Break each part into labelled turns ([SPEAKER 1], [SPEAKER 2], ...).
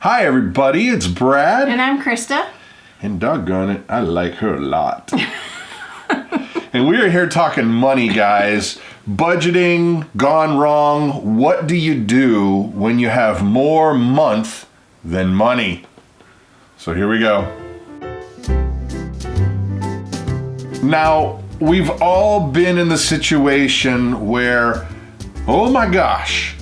[SPEAKER 1] Hi everybody, it's Brad.
[SPEAKER 2] And I'm Christa.
[SPEAKER 1] And doggone it, I like her a lot. And we are here talking money, guys. Budgeting, gone wrong. What do you do when you have more month than money? So here we go. Now, we've all been in the situation where, oh my gosh,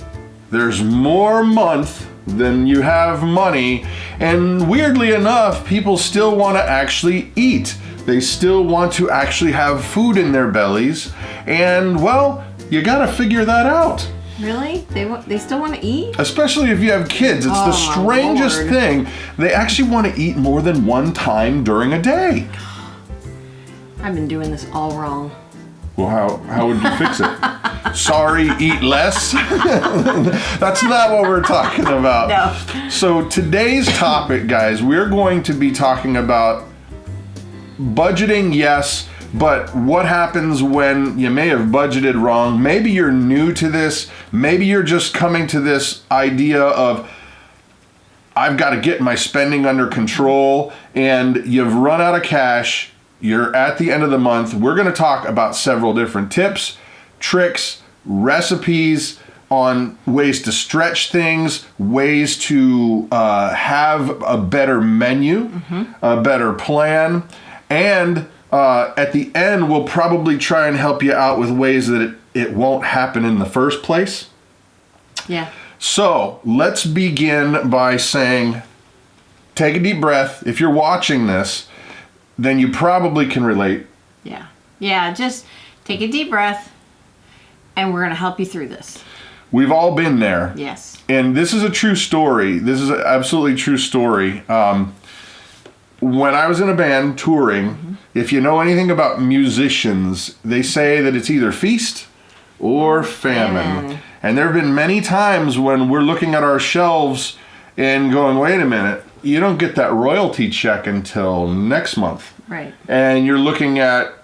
[SPEAKER 1] there's more month than you have money, and weirdly enough, people still want to actually eat. They still want to actually have food in their bellies, and well, you gotta figure that out.
[SPEAKER 2] Really? They still want to eat?
[SPEAKER 1] Especially if you have kids. It's the strangest thing. They actually want to eat more than one time during a day.
[SPEAKER 2] I've been doing this all wrong.
[SPEAKER 1] Well, how would you fix it? Sorry, eat less? That's not what we're talking about.
[SPEAKER 2] No.
[SPEAKER 1] So today's topic, guys, we're going to be talking about budgeting, yes, but what happens when you may have budgeted wrong? Maybe you're new to this. Maybe you're just coming to this idea of, I've got to get my spending under control, and you've run out of cash. You're at the end of the month. We're going to talk about several different tips, tricks, recipes on ways to stretch things, ways to have a better menu, a better plan, and at the end, we'll probably try and help you out with ways that it won't happen in the first place.
[SPEAKER 2] Yeah.
[SPEAKER 1] So let's begin by saying, take a deep breath. If you're watching this, then you probably can relate.
[SPEAKER 2] Yeah. Yeah, just take a deep breath, and we're going to help you through this.
[SPEAKER 1] We've all been there.
[SPEAKER 2] Yes.
[SPEAKER 1] And this is a true story. This is an absolutely true story. When I was in a band touring, if you know anything about musicians, they say that it's either feast or famine. And there have been many times when we're looking at our shelves and going, wait a minute, you don't get that royalty check until next month.
[SPEAKER 2] Right. And
[SPEAKER 1] you're looking at,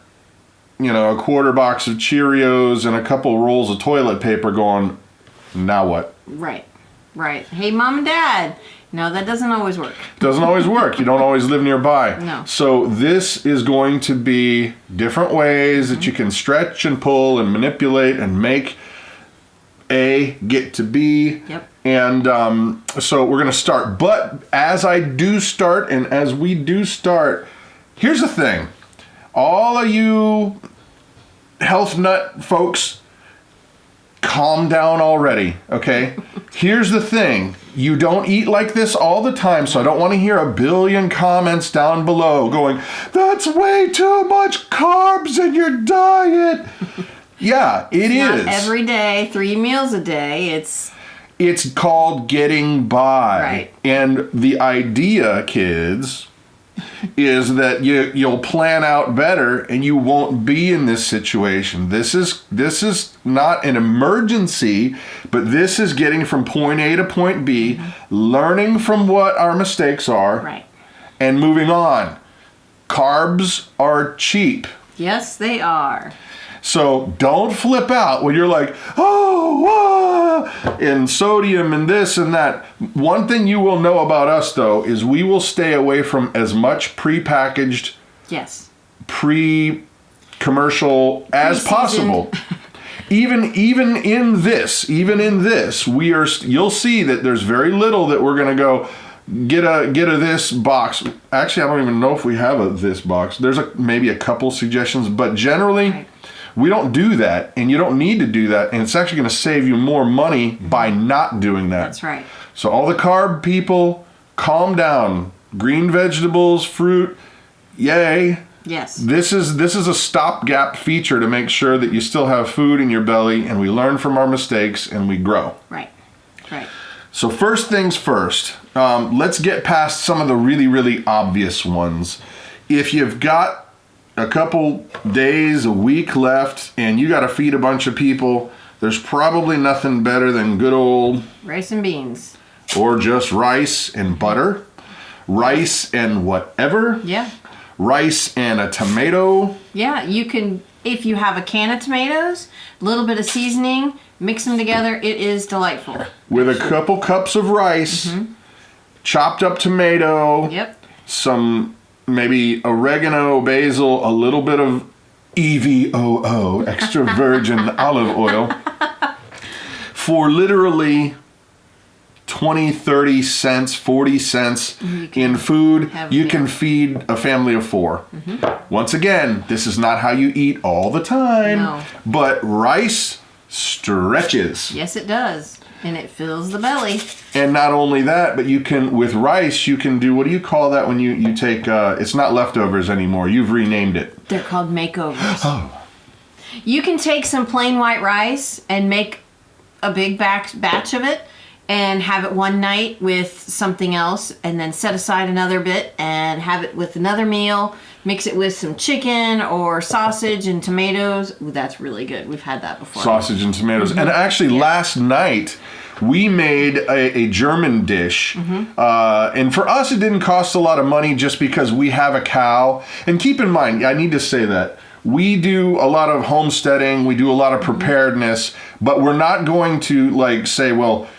[SPEAKER 1] a quarter box of Cheerios and a couple rolls of toilet paper going, now what?
[SPEAKER 2] Right. Right. Hey, Mom and Dad. No, that doesn't always work.
[SPEAKER 1] Doesn't always work. You don't always live nearby.
[SPEAKER 2] No.
[SPEAKER 1] So this is going to be different ways that you can stretch and pull and manipulate and make A get to B.
[SPEAKER 2] Yep.
[SPEAKER 1] And so we're going to start. But as I do start and as we do start, here's the thing. All of you health nut folks, calm down already, okay? Here's the thing. You don't eat like this all the time, so I don't want to hear a billion comments down below going, that's way too much carbs in your diet. Yeah, it is.
[SPEAKER 2] Not every day, 3 meals a day.
[SPEAKER 1] It's called getting by.
[SPEAKER 2] Right. And
[SPEAKER 1] the idea, kids, is that you'll plan out better and you won't be in this situation. This is not an emergency, but this is getting from point A to point B, learning from what our mistakes are,
[SPEAKER 2] right,
[SPEAKER 1] and moving on. Carbs are cheap.
[SPEAKER 2] Yes, they are.
[SPEAKER 1] So don't flip out when you're like, and sodium and this and that. One thing you will know about us, though, is we will stay away from as much prepackaged,
[SPEAKER 2] yes,
[SPEAKER 1] pre-commercial as possible. Even in this, you'll see that there's very little that we're gonna go get a this box. Actually, I don't even know if we have a this box. There's maybe a couple suggestions, but generally. Right. We don't do that, and you don't need to do that, and it's actually going to save you more money by not doing that.
[SPEAKER 2] That's right.
[SPEAKER 1] So all the carb people, calm down. Green vegetables, fruit, yay.
[SPEAKER 2] Yes.
[SPEAKER 1] This is a stopgap feature to make sure that you still have food in your belly, and we learn from our mistakes, and we grow.
[SPEAKER 2] Right. Right.
[SPEAKER 1] So first things first, let's get past some of the really, really obvious ones. If you've got a couple days, a week left, and you got to feed a bunch of people, there's probably nothing better than good old
[SPEAKER 2] rice and beans.
[SPEAKER 1] Or just rice and butter. Rice and whatever.
[SPEAKER 2] Yeah.
[SPEAKER 1] Rice and a tomato.
[SPEAKER 2] Yeah, you can, if you have a can of tomatoes, a little bit of seasoning, mix them together. It is delightful.
[SPEAKER 1] With a couple cups of rice. chopped up tomato,
[SPEAKER 2] Yep.
[SPEAKER 1] some maybe oregano, basil, a little bit of EVOO, extra virgin olive oil, for literally 20, 30 cents, 40 cents in food. You can feed a family of 4. Once again, this is not how you eat all the time,
[SPEAKER 2] No.
[SPEAKER 1] but rice stretches.
[SPEAKER 2] Yes, it does. And it fills the belly.
[SPEAKER 1] And not only that, but you can, with rice, you can do, what do you call that when you take, it's not leftovers anymore. You've renamed it.
[SPEAKER 2] They're called makeovers.
[SPEAKER 1] Oh.
[SPEAKER 2] You can take some plain white rice and make a big batch of it and have it one night with something else, and then set aside another bit and have it with another meal. Mix it with some chicken or sausage and tomatoes. Ooh, that's really good. We've had that before.
[SPEAKER 1] Sausage and tomatoes. And actually, last night, we made a German dish. And for us, it didn't cost a lot of money just because we have a cow. And keep in mind, I need to say that, we do a lot of homesteading, we do a lot of preparedness, but we're not going to like say, well,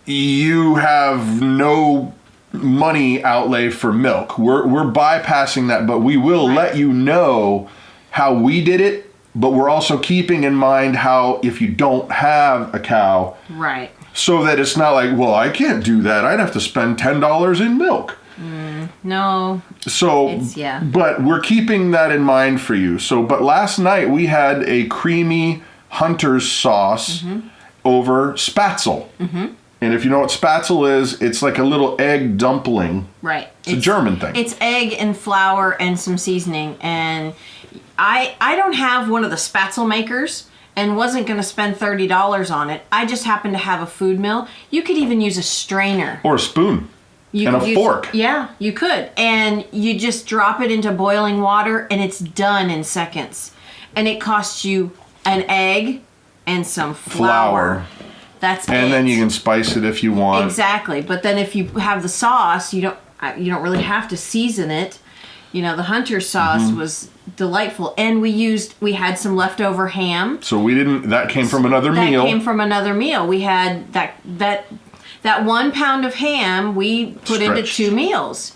[SPEAKER 1] you have no money outlay for milk. We're bypassing that, but we will let you know how we did it, but we're also keeping in mind how if you don't have a cow,
[SPEAKER 2] Right.
[SPEAKER 1] so that it's not like, well, I can't do that. I'd have to spend $10 in milk.
[SPEAKER 2] No.
[SPEAKER 1] So,
[SPEAKER 2] yeah.
[SPEAKER 1] but we're keeping that in mind for you. So, but last night we had a creamy Hunter's sauce over spatzel. And if you know what spatzel is, it's like a little egg dumpling.
[SPEAKER 2] Right.
[SPEAKER 1] It's a German thing.
[SPEAKER 2] It's egg and flour and some seasoning. And I don't have one of the spatzel makers and wasn't going to spend $30 on it. I just happen to have a food mill. You could even use a strainer.
[SPEAKER 1] Or a spoon.
[SPEAKER 2] You
[SPEAKER 1] and
[SPEAKER 2] could
[SPEAKER 1] a fork.
[SPEAKER 2] Yeah, you could. And you just drop it into boiling water and it's done in seconds. And it costs you an egg and some flour. That's
[SPEAKER 1] and
[SPEAKER 2] it.
[SPEAKER 1] then you can spice it if you want.
[SPEAKER 2] Exactly. But then if you have the sauce, you don't really have to season it. You know, the Hunter's sauce was delightful. And we had some leftover ham.
[SPEAKER 1] So that came from another meal.
[SPEAKER 2] That came from another meal. We had that 1 pound of ham we put into 2 meals.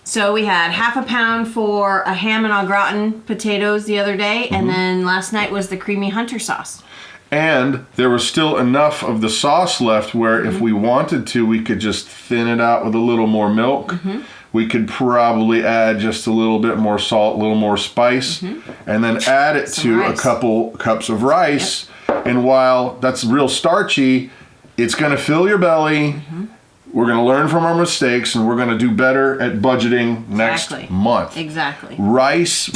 [SPEAKER 2] So we had half a pound for a ham and au gratin potatoes the other day, and then last night was the creamy Hunter sauce.
[SPEAKER 1] And there was still enough of the sauce left where if we wanted to, we could just thin it out with a little more milk. We could probably add just a little bit more salt, a little more spice, and then add it to
[SPEAKER 2] rice.
[SPEAKER 1] a couple cups of rice. And while that's real starchy, it's going to fill your belly. We're going to learn from our mistakes, and we're going to do better at budgeting next month.
[SPEAKER 2] Exactly.
[SPEAKER 1] Rice.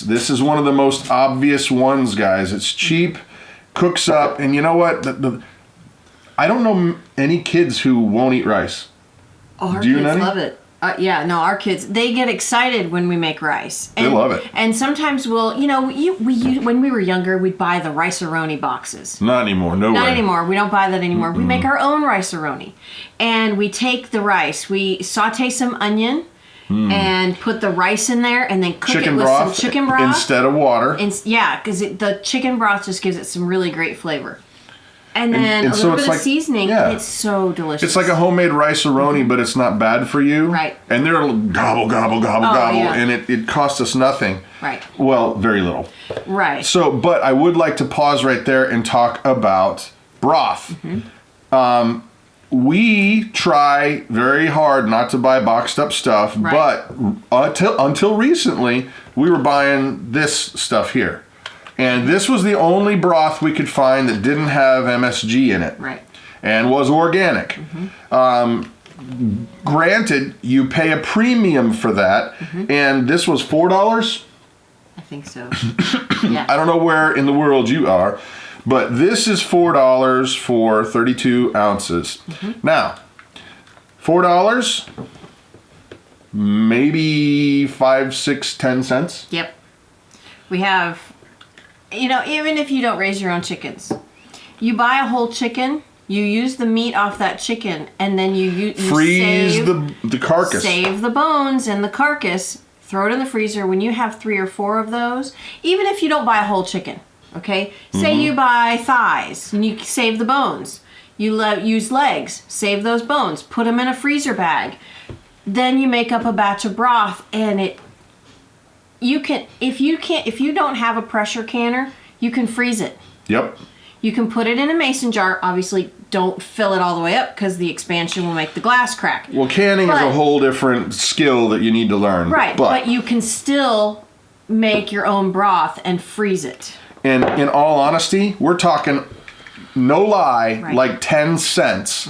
[SPEAKER 1] This is one of the most obvious ones, guys. It's cheap, cooks up, and you know what? I don't know any kids who won't eat rice.
[SPEAKER 2] Oh, our
[SPEAKER 1] Do you,
[SPEAKER 2] kids
[SPEAKER 1] Nettie?
[SPEAKER 2] love it. Our kids, they get excited when we make rice.
[SPEAKER 1] They love it.
[SPEAKER 2] And sometimes when we were younger, we'd buy the rice-a-roni boxes.
[SPEAKER 1] Not anymore. No way.
[SPEAKER 2] Not anymore. We don't buy that anymore. We make our own rice-a-roni. And we take the rice, we saute some onion and put the rice in there and then cook it with some chicken broth.
[SPEAKER 1] Instead of water.
[SPEAKER 2] Yeah, because the chicken broth just gives it some really great flavor. And then a little bit of seasoning, and it's so delicious.
[SPEAKER 1] It's like a homemade rice-a-roni, but it's not bad for you.
[SPEAKER 2] Right.
[SPEAKER 1] And they're gobble, and it costs us nothing.
[SPEAKER 2] Right.
[SPEAKER 1] Well, very little.
[SPEAKER 2] Right.
[SPEAKER 1] So, but I would like to pause right there and talk about broth. We try very hard not to buy boxed up stuff, but until recently, we were buying this stuff here. And this was the only broth we could find that didn't have MSG in it.
[SPEAKER 2] Right.
[SPEAKER 1] And was organic. Granted, you pay a premium for that. And this was $4?
[SPEAKER 2] I think so. Yeah.
[SPEAKER 1] I don't know where in the world you are, but this is $4 for 32 ounces. Now, $4, maybe 5, 6, 10 cents.
[SPEAKER 2] Yep. We have... even if you don't raise your own chickens, you buy a whole chicken, you use the meat off that chicken, and then you
[SPEAKER 1] freeze the carcass.
[SPEAKER 2] Save the bones and the carcass, throw it in the freezer. When you have 3 or 4 of those, even if you don't buy a whole chicken, okay? Say you buy thighs and you save the bones. You use legs, save those bones, put them in a freezer bag. Then you make up a batch of broth, and if you don't have a pressure canner, you can freeze it.
[SPEAKER 1] Yep.
[SPEAKER 2] You can put it in a mason jar. Obviously, don't fill it all the way up because the expansion will make the glass crack.
[SPEAKER 1] Well, canning is a whole different skill that you need to learn.
[SPEAKER 2] Right, but you can still make your own broth and freeze it.
[SPEAKER 1] And in all honesty, we're talking, no lie, like 10 cents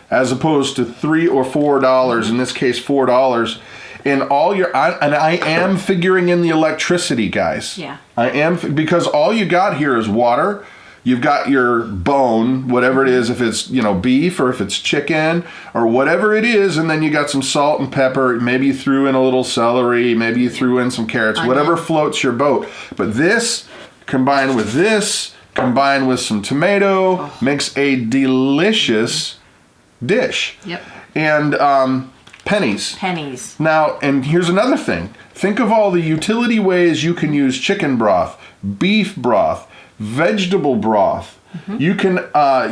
[SPEAKER 1] as opposed to $3 or $4, in this case $4. And I am figuring in the electricity, guys.
[SPEAKER 2] Yeah.
[SPEAKER 1] I am, because all you got here is water. You've got your bone, whatever it is, if it's, beef or if it's chicken or whatever it is, and then you got some salt and pepper. Maybe you threw in a little celery, maybe you threw in some carrots, whatever floats your boat. But this, combined with some tomato, makes a delicious dish.
[SPEAKER 2] Yep.
[SPEAKER 1] And pennies.
[SPEAKER 2] Pennies.
[SPEAKER 1] Now, and here's another thing. Think of all the utility ways you can use chicken broth, beef broth, vegetable broth. You can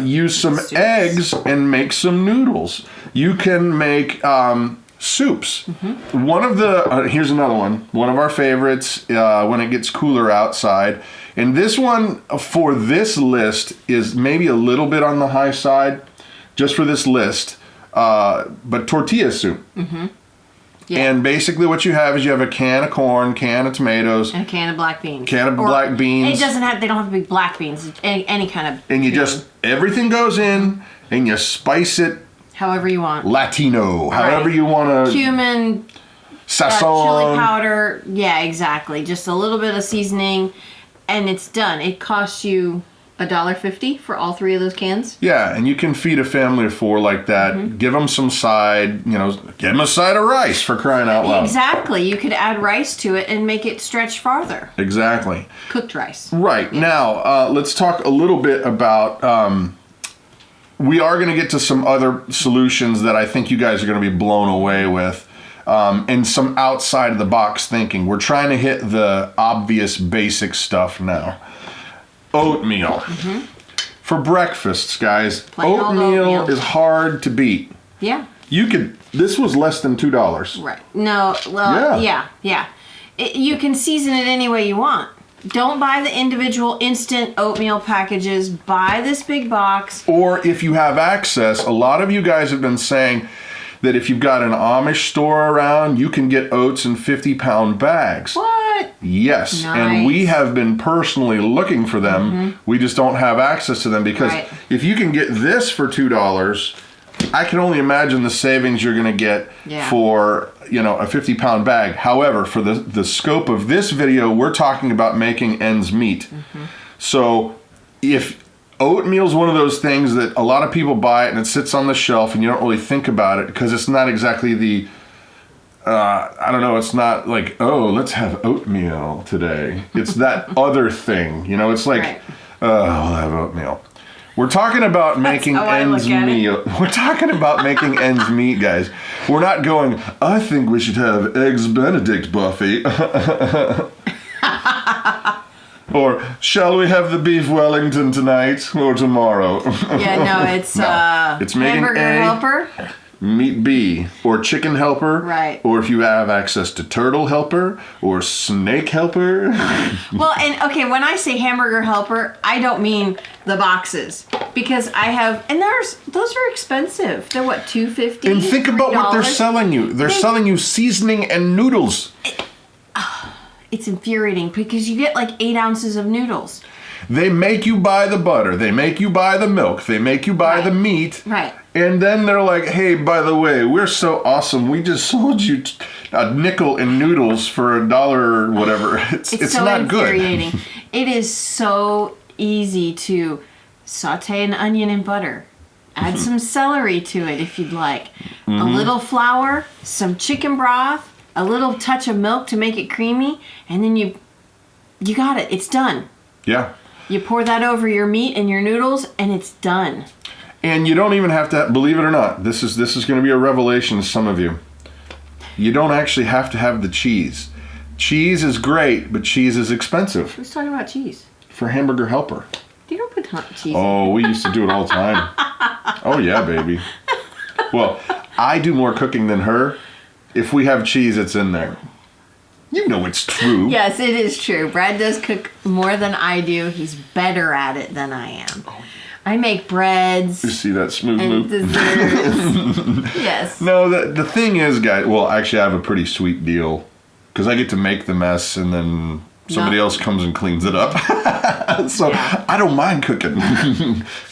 [SPEAKER 1] use some eggs and make some noodles. You can make soups. One of the here's another one. One of our favorites when it gets cooler outside. And this one for this list is maybe a little bit on the high side, just for this list. But tortilla soup. Yeah. And basically what you have is you have a can of corn, can of tomatoes,
[SPEAKER 2] and a can of black beans.
[SPEAKER 1] Black beans.
[SPEAKER 2] It doesn't have, they don't have to be black beans, any kind of.
[SPEAKER 1] And you everything goes in and you spice it
[SPEAKER 2] however you want.
[SPEAKER 1] Latino, however you want to.
[SPEAKER 2] Cumin,
[SPEAKER 1] sazon,
[SPEAKER 2] chili powder. Yeah, exactly. Just a little bit of seasoning and it's done. It costs you $1.50 for all 3 of those cans. Yeah,
[SPEAKER 1] and you can feed a family of 4 like that. Give them some side, give them a side of rice, for crying out loud.
[SPEAKER 2] Exactly. You could add rice to it and make it stretch farther.
[SPEAKER 1] Exactly.
[SPEAKER 2] Cooked rice.
[SPEAKER 1] Right. Yeah. Now, let's talk a little bit about, we are going to get to some other solutions that I think you guys are going to be blown away with. And some outside of the box thinking. We're trying to hit the obvious basic stuff now. Oatmeal. For breakfasts, guys.
[SPEAKER 2] Plain
[SPEAKER 1] oatmeal is hard to beat.
[SPEAKER 2] Yeah.
[SPEAKER 1] This was less than $2.
[SPEAKER 2] Right. No, well, yeah. You can season it any way you want. Don't buy the individual instant oatmeal packages. Buy this big box.
[SPEAKER 1] Or if you have access, a lot of you guys have been saying that if you've got an Amish store around, you can get oats in 50-pound bags.
[SPEAKER 2] What?
[SPEAKER 1] Yes.
[SPEAKER 2] Nice.
[SPEAKER 1] And we have been personally looking for them. We just don't have access to them because if you can get this for $2, I can only imagine the savings you're going to get for, a 50-pound bag. However, for the scope of this video, we're talking about making ends meet. So if oatmeal's one of those things that a lot of people buy it and it sits on the shelf and you don't really think about it because it's not exactly the, it's not like, oh, let's have oatmeal today. It's that other thing, it's like, we'll have oatmeal. We're talking about making ends meet. We're talking about making ends meet, guys. We're not going, I think we should have Eggs Benedict, Buffy. Or, shall we have the beef Wellington tonight or tomorrow?
[SPEAKER 2] It's
[SPEAKER 1] it's making
[SPEAKER 2] hamburger helper,
[SPEAKER 1] meat B, or chicken helper.
[SPEAKER 2] Right.
[SPEAKER 1] Or if you have access to turtle helper or snake helper.
[SPEAKER 2] Well, and okay, when I say hamburger helper, I don't mean the boxes. Because I have, and those are expensive. They're what, $2.50?
[SPEAKER 1] And think about what they're selling you. They're selling you seasoning and noodles.
[SPEAKER 2] It's infuriating because you get like 8 ounces of noodles.
[SPEAKER 1] They make you buy the butter. They make you buy the milk. They make you buy the meat.
[SPEAKER 2] Right.
[SPEAKER 1] And then they're like, hey, by the way, we're so awesome. We just sold you a nickel in noodles for $1 or whatever. It's
[SPEAKER 2] so
[SPEAKER 1] not
[SPEAKER 2] infuriating.
[SPEAKER 1] good.
[SPEAKER 2] It is so easy to saute an onion in butter. Add some celery to it if you'd like. A little flour, some chicken broth, a little touch of milk to make it creamy, and then you got it. It's done.
[SPEAKER 1] Yeah.
[SPEAKER 2] You pour that over your meat and your noodles, and it's done.
[SPEAKER 1] And you don't even have to, believe it or not, this is going to be a revelation to some of you. You don't actually have to have the cheese. Cheese is great, but cheese is expensive.
[SPEAKER 2] Who's talking about cheese?
[SPEAKER 1] For hamburger helper.
[SPEAKER 2] You don't put cheese in.
[SPEAKER 1] Oh, we used to do it all the time. Oh, yeah, baby. Well, I do more cooking than her. If we have cheese, it's in there. You know it's true.
[SPEAKER 2] Yes, it is true. Brad does cook more than I do. He's better at it than I am. I make breads.
[SPEAKER 1] You see that smooth
[SPEAKER 2] and
[SPEAKER 1] move?
[SPEAKER 2] Desserts. Yes.
[SPEAKER 1] No, the thing is, guys, well, actually, I have a pretty sweet deal. Because I get to make the mess and then somebody else comes and cleans it up. So I don't mind cooking.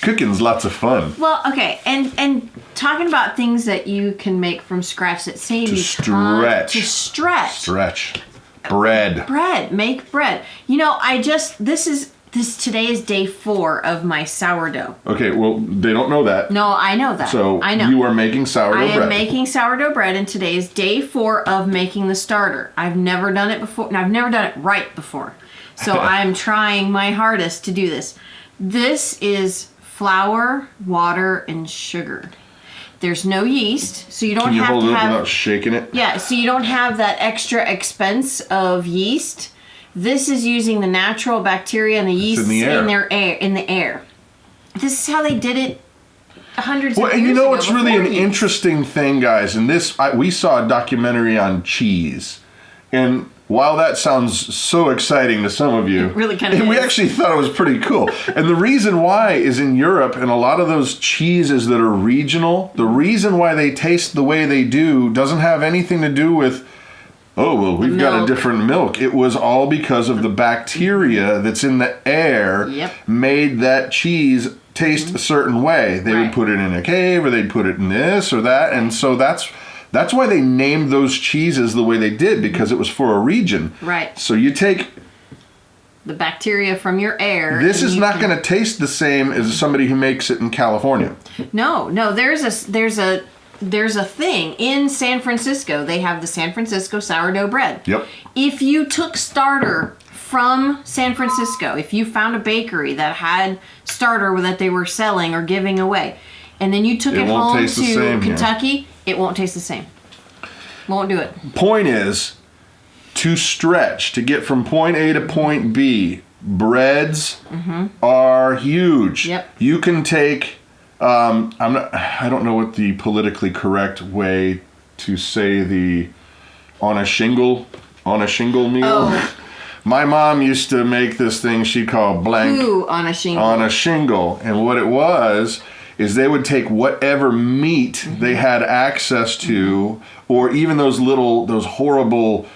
[SPEAKER 1] Cooking's lots of fun.
[SPEAKER 2] Well, okay, and talking about things that you can make from scratch that save you time to stretch. Bread. Make bread. You know, today is day 4 of my sourdough.
[SPEAKER 1] Okay, well, they don't know that.
[SPEAKER 2] No, I know that.
[SPEAKER 1] So
[SPEAKER 2] I know.
[SPEAKER 1] You are making sourdough bread.
[SPEAKER 2] I am making sourdough bread, and today is day 4 of making the starter. I've never done it before, and I've never done it right before. So I'm trying my hardest to do this. This is flour, water, and sugar. There's no yeast, so you don't have to have...
[SPEAKER 1] Can you hold it up without shaking it?
[SPEAKER 2] Yeah, so you don't have that extra expense of yeast. This is using the natural bacteria and the yeast in the air. This is how they did it hundreds of years ago.
[SPEAKER 1] And you know what's really an interesting thing, guys, and we saw a documentary on cheese, and while that sounds so exciting to some of you,
[SPEAKER 2] it really kind of is.
[SPEAKER 1] We actually thought it was pretty cool. And the reason why is in Europe, and a lot of those cheeses that are regional, the reason why they taste the way they do doesn't have anything to do with, oh, well, we've got a different milk. It was all because of the bacteria that's in the air made that cheese taste a certain way. They would put it in a cave, or they'd put it in this or that, and so that's why they named those cheeses the way they did, because it was for a region. Right. So you take
[SPEAKER 2] the bacteria from your air.
[SPEAKER 1] This is not going to taste the same as somebody who makes it in California.
[SPEAKER 2] No. There's a thing in San Francisco. They have the San Francisco sourdough bread.
[SPEAKER 1] Yep.
[SPEAKER 2] If you took starter from San Francisco, if you found a bakery that had starter that they were selling or giving away, and then you took it home to Kentucky, it won't taste the same. Won't do it.
[SPEAKER 1] Point is, to stretch, to get from point A to point B, breads are huge. Yep. You can take... I don't know what the politically correct way to say on a shingle meal. Oh. My mom used to make this thing she called blank
[SPEAKER 2] on a shingle.
[SPEAKER 1] On a shingle, and what it was is they would take whatever meat they had access to, or even those horrible,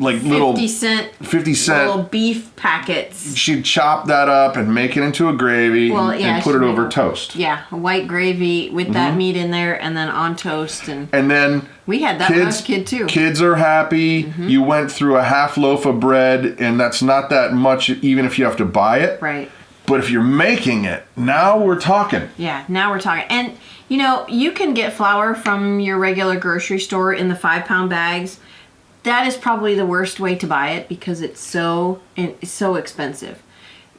[SPEAKER 1] like 50
[SPEAKER 2] cent little beef packets.
[SPEAKER 1] She'd chop that up and make it into a gravy and put it over toast.
[SPEAKER 2] Yeah, a white gravy with that meat in there, and then on toast. And
[SPEAKER 1] then
[SPEAKER 2] we had that when I was a kid too.
[SPEAKER 1] Kids are happy. You went through a half loaf of bread, and that's not that much, even if you have to buy it.
[SPEAKER 2] Right.
[SPEAKER 1] But if you're making it, now we're talking.
[SPEAKER 2] Yeah, now we're talking. And you know, you can get flour from your regular grocery store in the 5-pound bags. That is probably the worst way to buy it because it's so expensive.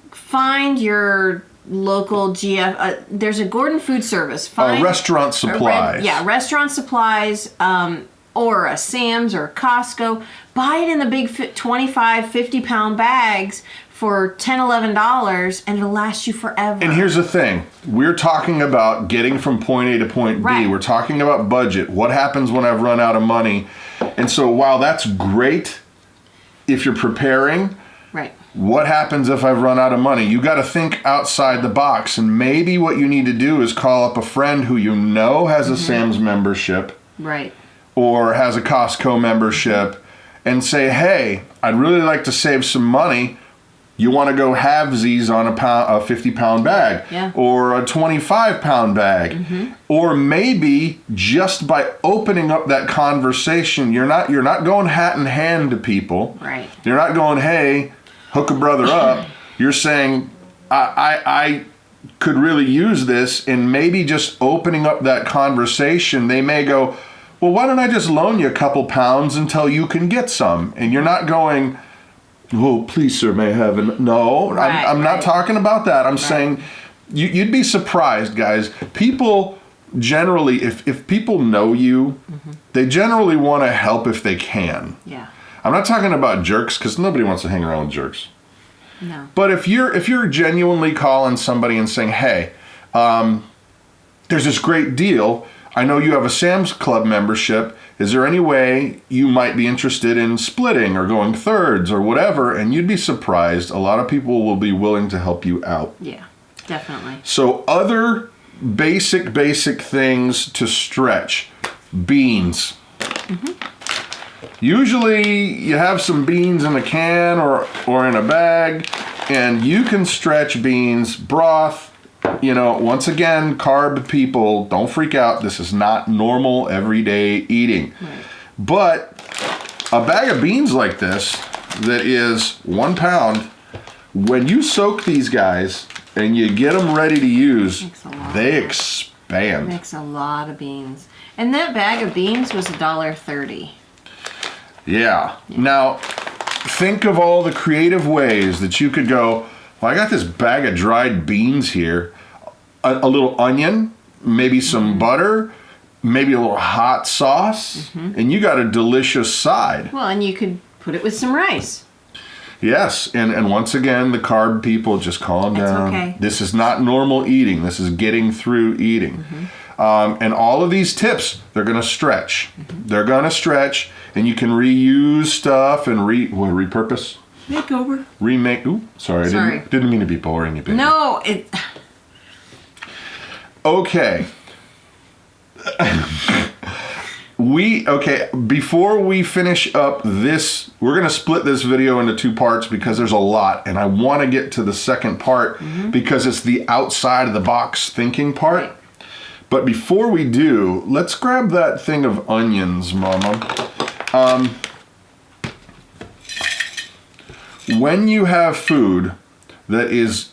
[SPEAKER 2] Find your local GF. There's a Gordon Food Service. Find
[SPEAKER 1] restaurant supplies.
[SPEAKER 2] Restaurant supplies, or a Sam's or a Costco. Buy it in the big 25, 50-pound bags for $10, $11, and it'll last you forever.
[SPEAKER 1] And here's the thing. We're talking about getting from point A to point B.
[SPEAKER 2] Right.
[SPEAKER 1] We're talking about budget. What happens when I've run out of money? And so while that's great if you're preparing, what happens if I've run out of money? You got to think outside the box. And maybe what you need to do is call up a friend who you know has a Sam's membership.
[SPEAKER 2] Right.
[SPEAKER 1] Or has a Costco membership and say, hey, I'd really like to save some money. You want to go halvesies on a 50-pound bag, or a 25-pound bag, or maybe just by opening up that conversation, you're not going hat in hand to people.
[SPEAKER 2] Right.
[SPEAKER 1] You're not going, hey, hook a brother up. You're saying, I could really use this, and maybe just opening up that conversation, they may go, well, why don't I just loan you a couple pounds until you can get some? And you're not going, oh, please, sir, may I have an... No, I'm not talking about that. I'm saying you'd be surprised, guys. People generally, if people know you, they generally want to help if they can.
[SPEAKER 2] Yeah.
[SPEAKER 1] I'm not talking about jerks, because nobody wants to hang around with jerks.
[SPEAKER 2] No.
[SPEAKER 1] But if you're genuinely calling somebody and saying, hey, there's this great deal. I know you have a Sam's Club membership. Is there any way you might be interested in splitting or going thirds or whatever? And you'd be surprised. A lot of people will be willing to help you out.
[SPEAKER 2] Yeah, definitely.
[SPEAKER 1] So other basic things to stretch. Beans. Usually you have some beans in a can or in a bag, and you can stretch beans, broth. You know, once again, carb people, don't freak out. This is not normal everyday eating.
[SPEAKER 2] Right.
[SPEAKER 1] But a bag of beans like this that is 1 pound, when you soak these guys and you get them ready to use, they expand.
[SPEAKER 2] Makes a lot of beans. And that bag of beans was $1.30.
[SPEAKER 1] Yeah. Now, think of all the creative ways that you could go, well, I got this bag of dried beans here, a little onion, maybe some butter, maybe a little hot sauce, and you got a delicious side.
[SPEAKER 2] Well, and you could put it with some rice.
[SPEAKER 1] Yes, and once again, the carb people, just calm down.
[SPEAKER 2] Okay.
[SPEAKER 1] This is not normal eating. This is getting through eating. And all of these tips, they're going to stretch. They're going to stretch, and you can reuse stuff and repurpose.
[SPEAKER 2] Makeover.
[SPEAKER 1] Remake. Ooh, sorry. Didn't mean to be boring.
[SPEAKER 2] No,
[SPEAKER 1] Okay. Before we finish up this, we're going to split this video into 2 parts because there's a lot, and I want to get to the second part because it's the outside of the box thinking part.
[SPEAKER 2] Right.
[SPEAKER 1] But before we do, let's grab that thing of onions, Mama. When you have food that is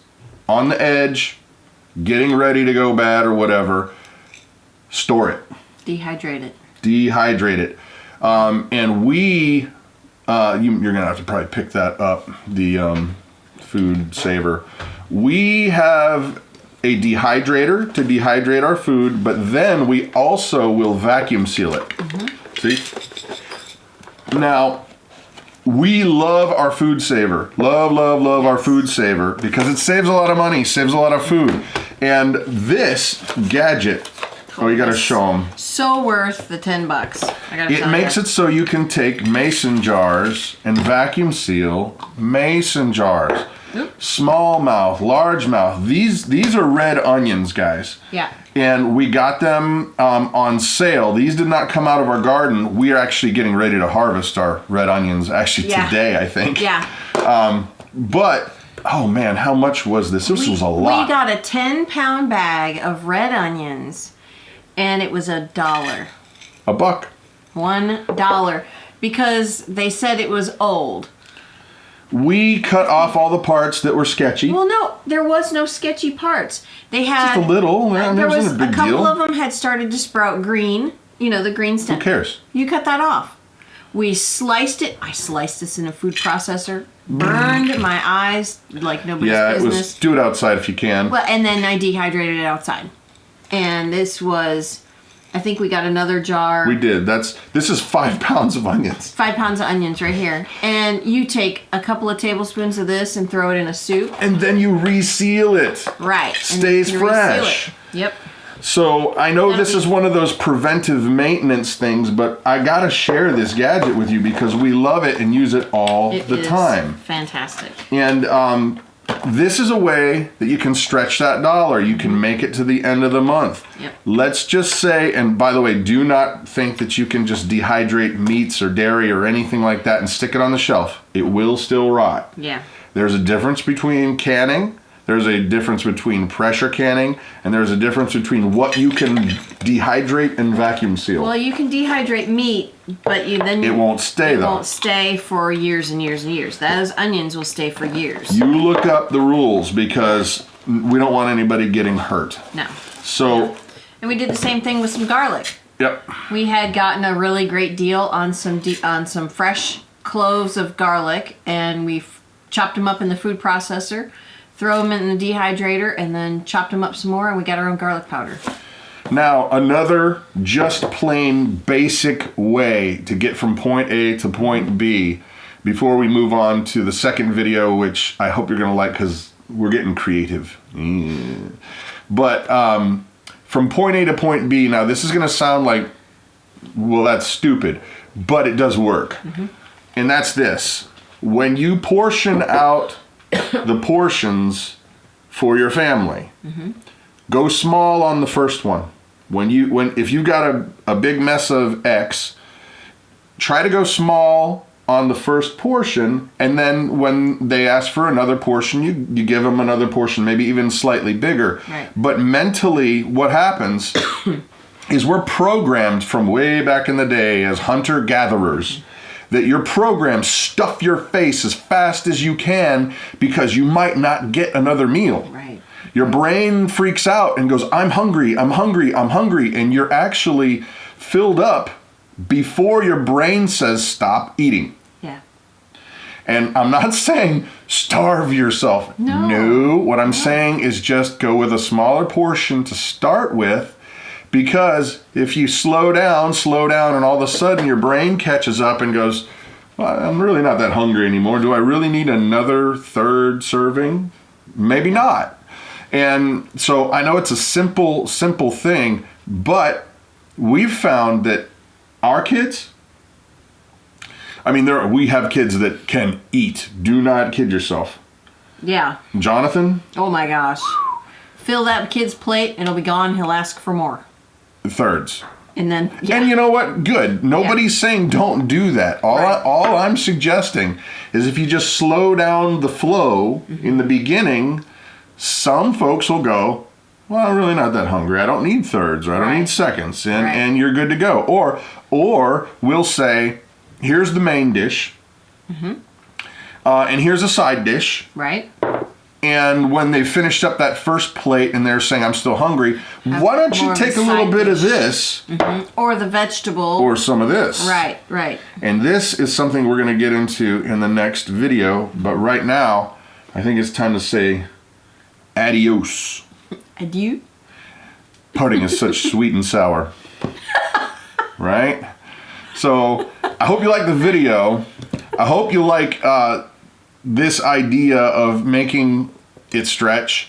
[SPEAKER 1] on the edge, getting ready to go bad or whatever, store it.
[SPEAKER 2] Dehydrate it.
[SPEAKER 1] Dehydrate it. And you're going to have to probably pick that up, the food saver. We have a dehydrator to dehydrate our food, but then we also will vacuum seal it. See? Now, we love our food saver. Love our food saver because it saves a lot of money, saves a lot of food. And this gadget, you got to show them.
[SPEAKER 2] So worth the $10. I gotta
[SPEAKER 1] It makes it so you can take mason jars and vacuum seal mason jars. Smallmouth, largemouth. These are red onions, guys.
[SPEAKER 2] Yeah.
[SPEAKER 1] And we got them on sale. These did not come out of our garden. We are actually getting ready to harvest our red onions today, I think.
[SPEAKER 2] Yeah.
[SPEAKER 1] But, oh man, how much was this? This was a lot.
[SPEAKER 2] We got a 10-pound bag of red onions, and it was $1.
[SPEAKER 1] $1.
[SPEAKER 2] $1. Because they said it was old.
[SPEAKER 1] We cut off all the parts that were sketchy.
[SPEAKER 2] Well, no, there was no sketchy parts. They had
[SPEAKER 1] just a little. There was a
[SPEAKER 2] couple of them had started to sprout green. You know, the green stem.
[SPEAKER 1] Who cares?
[SPEAKER 2] You cut that off. We sliced it. I sliced this in a food processor. Burned my eyes like nobody's business.
[SPEAKER 1] Do it outside if you can.
[SPEAKER 2] Well, and then I dehydrated it outside. And this was, I think we got another jar.
[SPEAKER 1] We did. This is 5 pounds of onions.
[SPEAKER 2] 5 pounds of onions right here. And you take a couple of tablespoons of this and throw it in a soup.
[SPEAKER 1] And then you reseal it.
[SPEAKER 2] Right.
[SPEAKER 1] Stays fresh.
[SPEAKER 2] Yep.
[SPEAKER 1] So I know this is one of those preventive maintenance things, but I gotta share this gadget with you because we love it and use it all the time.
[SPEAKER 2] Fantastic.
[SPEAKER 1] And this is a way that you can stretch that dollar. You can make it to the end of the month.
[SPEAKER 2] Yep.
[SPEAKER 1] Let's just say, and by the way, do not think that you can just dehydrate meats or dairy or anything like that and stick it on the shelf. It will still rot.
[SPEAKER 2] Yeah.
[SPEAKER 1] There's a difference between canning. There's a difference between pressure canning, and there's a difference between what you can dehydrate and vacuum seal.
[SPEAKER 2] Well, you can dehydrate meat, but it
[SPEAKER 1] won't stay though.
[SPEAKER 2] It won't stay for years and years and years. Those onions will stay for years.
[SPEAKER 1] You look up the rules because we don't want anybody getting hurt.
[SPEAKER 2] No.
[SPEAKER 1] So.
[SPEAKER 2] Yeah. And we did the same thing with some garlic.
[SPEAKER 1] Yep.
[SPEAKER 2] We had gotten a really great deal on some fresh cloves of garlic, and we chopped them up in the food processor. Throw them in the dehydrator, and then chopped them up some more, and we got our own garlic powder.
[SPEAKER 1] Now, another just plain basic way to get from point A to point B before we move on to the second video, which I hope you're going to like because we're getting creative. But from point A to point B. Now, this is going to sound like, well, that's stupid, but it does work. And that's this. When you portion out the portions for your family, go small on the first one. If you got a big mess of X, try to go small on the first portion, and then when they ask for another portion, you give them another portion, maybe even slightly bigger.
[SPEAKER 2] Right.
[SPEAKER 1] But mentally, what happens is we're programmed from way back in the day as hunter-gatherers that you're programmed, stuff your face as fast as you can because you might not get another meal.
[SPEAKER 2] Right.
[SPEAKER 1] Your brain freaks out and goes, I'm hungry, I'm hungry, I'm hungry, and you're actually filled up before your brain says stop eating.
[SPEAKER 2] Yeah.
[SPEAKER 1] And I'm not saying starve yourself. No. What I'm saying is just go with a smaller portion to start with, because if you slow down, and all of a sudden your brain catches up and goes, well, I'm really not that hungry anymore. Do I really need another third serving? Maybe not. And so I know it's a simple thing, but we've found that our kids, we have kids that can eat. Do not kid yourself.
[SPEAKER 2] Yeah.
[SPEAKER 1] Jonathan?
[SPEAKER 2] Oh my gosh. Fill that kid's plate and it'll be gone. He'll ask for more.
[SPEAKER 1] Thirds.
[SPEAKER 2] And then, yeah.
[SPEAKER 1] And you know what? Good. Nobody's saying don't do that. All I'm suggesting is if you just slow down the flow in the beginning, some folks will go, well, I'm really not that hungry. I don't need thirds, or I don't need seconds, and you're good to go. Or we'll say, here's the main dish, and here's a side dish.
[SPEAKER 2] Right.
[SPEAKER 1] And when they finished up that first plate and they're saying, I'm still hungry, why don't you take a little bit of this?
[SPEAKER 2] Or the vegetable.
[SPEAKER 1] Or some of this.
[SPEAKER 2] Right.
[SPEAKER 1] And this is something we're going to get into in the next video. But right now, I think it's time to say adios.
[SPEAKER 2] Adieu.
[SPEAKER 1] Parting is such sweet and sour. Right? So, I hope you like the video. I hope you like this idea of making it stretch.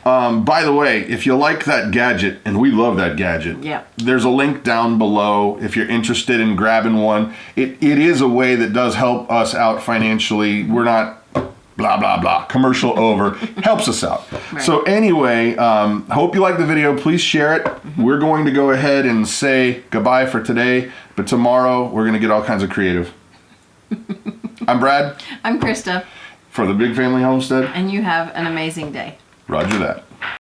[SPEAKER 1] By the way, if you like that gadget, and we love that gadget, there's a link down below if you're interested in grabbing one. It is a way that does help us out financially. We're not blah, blah, blah. Commercial over. Helps us out. Right. So anyway, hope you like the video. Please share it. We're going to go ahead and say goodbye for today, but tomorrow we're going to get all kinds of creative. I'm Brad.
[SPEAKER 2] I'm Christa.
[SPEAKER 1] For the Big Family Homestead.
[SPEAKER 2] And you have an amazing day.
[SPEAKER 1] Roger that.